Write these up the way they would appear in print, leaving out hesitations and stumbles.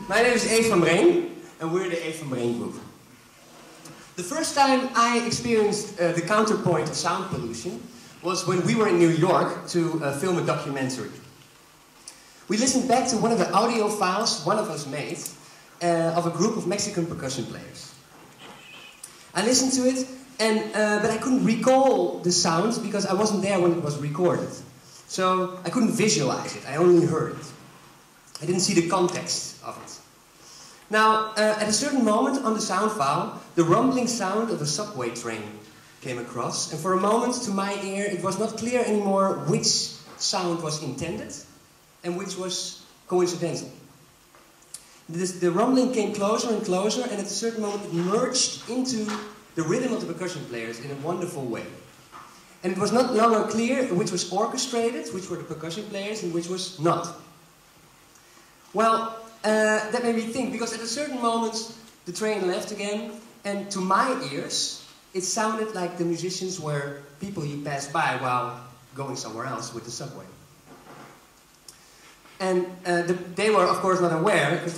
My name is Eef van Breen, and we're the Eef van Breen Group. The first time I experienced the counterpoint of sound pollution was when we were in New York to film a documentary. We listened back to one of the audio files one of us made of a group of Mexican percussion players. I listened to it, but I couldn't recall the sounds because I wasn't there when it was recorded. So I couldn't visualize it, I only heard it. I didn't see the context of it. Now, at a certain moment on the sound file, the rumbling sound of a subway train came across, and for a moment, to my ear, it was not clear anymore which sound was intended and which was coincidental. The rumbling came closer and closer, and at a certain moment it merged into the rhythm of the percussion players in a wonderful way. And it was no longer clear which was orchestrated, which were the percussion players, and which was not. Well, that made me think, because at a certain moment the train left again, and to my ears it sounded like the musicians were people you pass by while going somewhere else with the subway. And they were of course not aware, because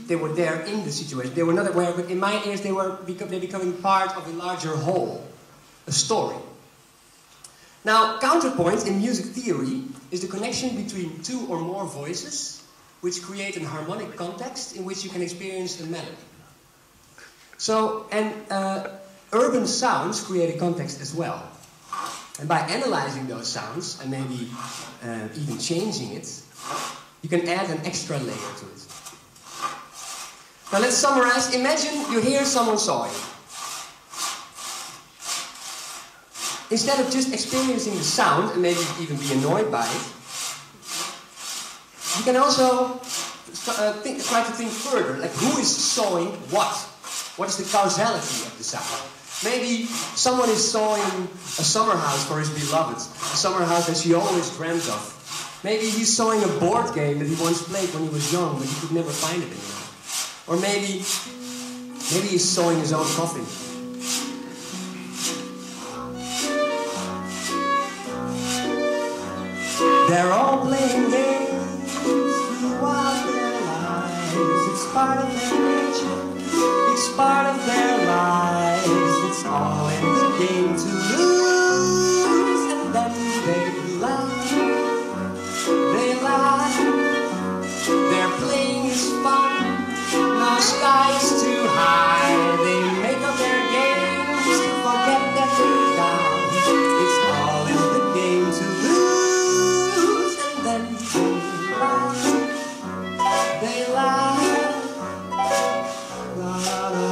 they were there in the situation. They were not aware, but in my ears they're becoming part of a larger whole, a story. Now, counterpoint in music theory is the connection between two or more voices which create a harmonic context in which you can experience a melody. So, and urban sounds create a context as well. And by analyzing those sounds, and maybe even changing it, you can add an extra layer to it. Now let's summarize. Imagine you hear someone sawing. Instead of just experiencing the sound, and maybe even be annoyed by it, you can also try to think further, like who is sawing what? What is the causality of the sound? Maybe someone is sawing a summer house for his beloved, a summer house that she always dreamt of. Maybe he's sawing a board game that he once played when he was young, but he could never find it anymore. Or maybe he's sawing his own coffin. They're all playing games throughout their lives. It's part of their nature, it's part of their lives. It's all in the game to lose, and then they laugh. They laugh. Their playing is fun. No sky is too high. They make up their games to forget that they're down. It's all in the game to lose, and then they laugh. They laugh. La, la, la.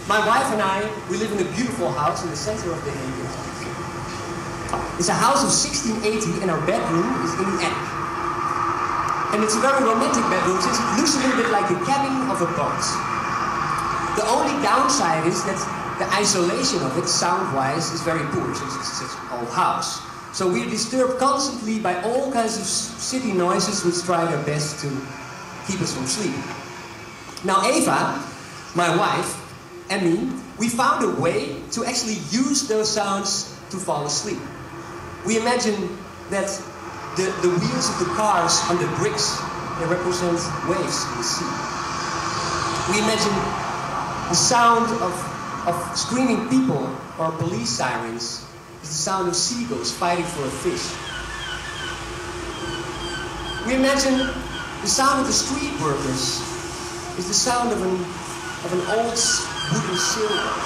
My wife and I, we live in a beautiful house in the center of the ambient. It's a house of 1680 and our bedroom is in the attic. And it's a very romantic bedroom since it looks a little bit like the cabin of a boat. The only downside is that the isolation of it, sound-wise, is very poor since it's such an old house. So we're disturbed constantly by all kinds of city noises which try their best to keep us from sleeping. Now Eva, my wife, and me, we found a way to actually use those sounds to fall asleep. We imagine that the wheels of the cars on the bricks, they represent waves in the sea. We imagine the sound of screaming people or police sirens is the sound of seagulls fighting for a fish. We imagine the sound of the street workers is the sound of an old wooden sailboat.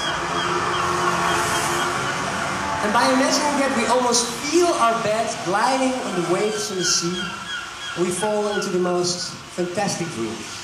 And by imagining that, we almost feel our bed gliding on the waves of the sea, and we fall into the most fantastic dreams.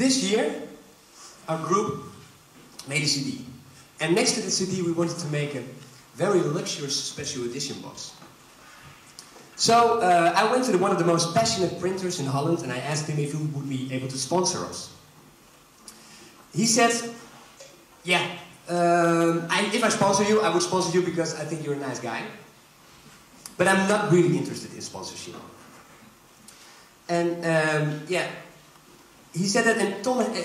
This year, our group made a CD. And next to the CD, we wanted to make a very luxurious special edition box. So I went to one of the most passionate printers in Holland and I asked him if he would be able to sponsor us. He said, yeah, if I sponsor you, I would sponsor you because I think you're a nice guy. But I'm not really interested in sponsorship. And yeah, he said that, and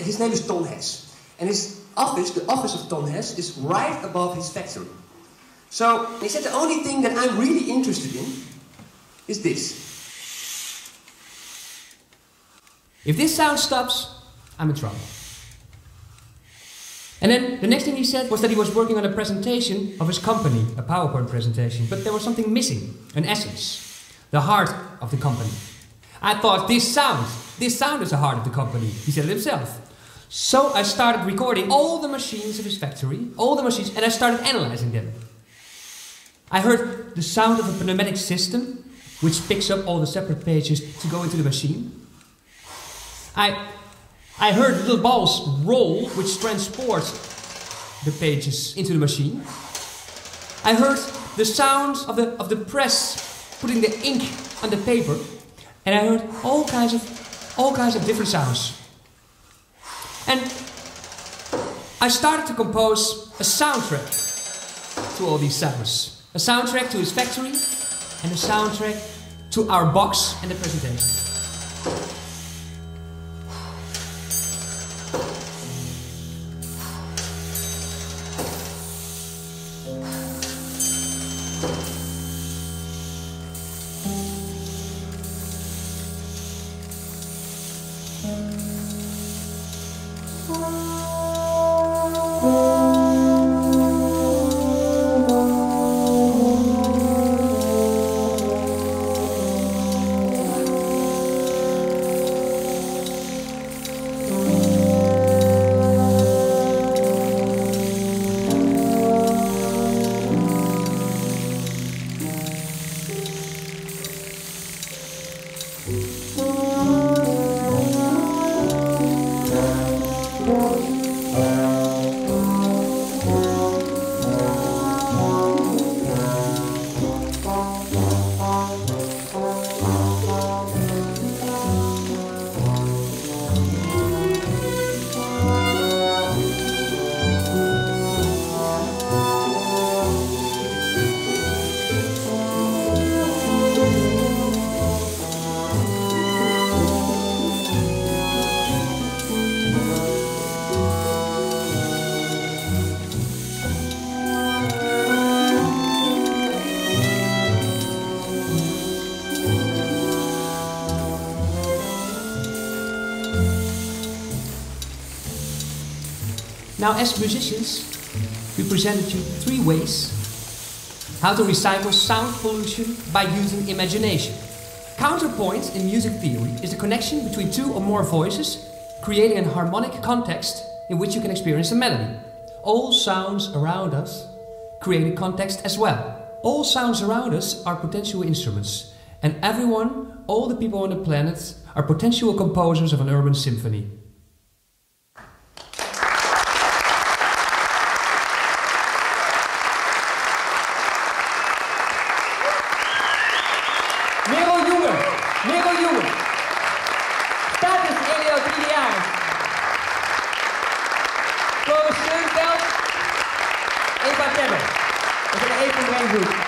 his name is Ton Hess. And his office, the office of Ton Hess, is right above his factory. So he said the only thing that I'm really interested in is this. If this sound stops, I'm in trouble. And then the next thing he said was that he was working on a presentation of his company, a PowerPoint presentation, but there was something missing, an essence, the heart of the company. I thought, this sound is the heart of the company, he said it himself. So I started recording all the machines of his factory, all the machines, and I started analyzing them. I heard the sound of a pneumatic system, which picks up all the separate pages to go into the machine. I heard little balls roll, which transport the pages into the machine. I heard the sound of the press putting the ink on the paper, and I heard all kinds of different sounds. And I started to compose a soundtrack to all these sounds. A soundtrack to his factory, and a soundtrack to our box and the presentation. Now, as musicians, we presented you 3 ways how to recycle sound pollution by using imagination. Counterpoint in music theory is the connection between 2 or more voices, creating a harmonic context in which you can experience a melody. All sounds around us create a context as well. All sounds around us are potential instruments, and everyone, all the people on the planet, are potential composers of an urban symphony. Miljoenen. Status l.e.d-lamp. Carsounds, Eef van Breen Group.